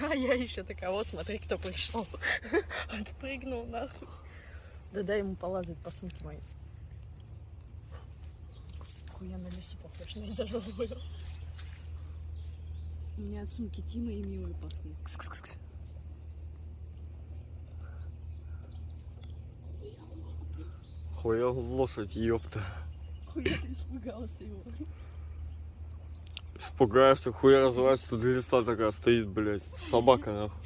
А я еще такая, вот смотри, кто пришел. Отпрыгнул нахуй. Да дай ему полазать по сумке моей. Хуя на лесу похож, на здоровую. У меня от сумки Тима и Милой пахнет. Хуя лошадь, ёпта. Хуя ты испугался его. Испугаешься, хуя развивается, тут листа такая стоит, блядь. Собака, нахуй.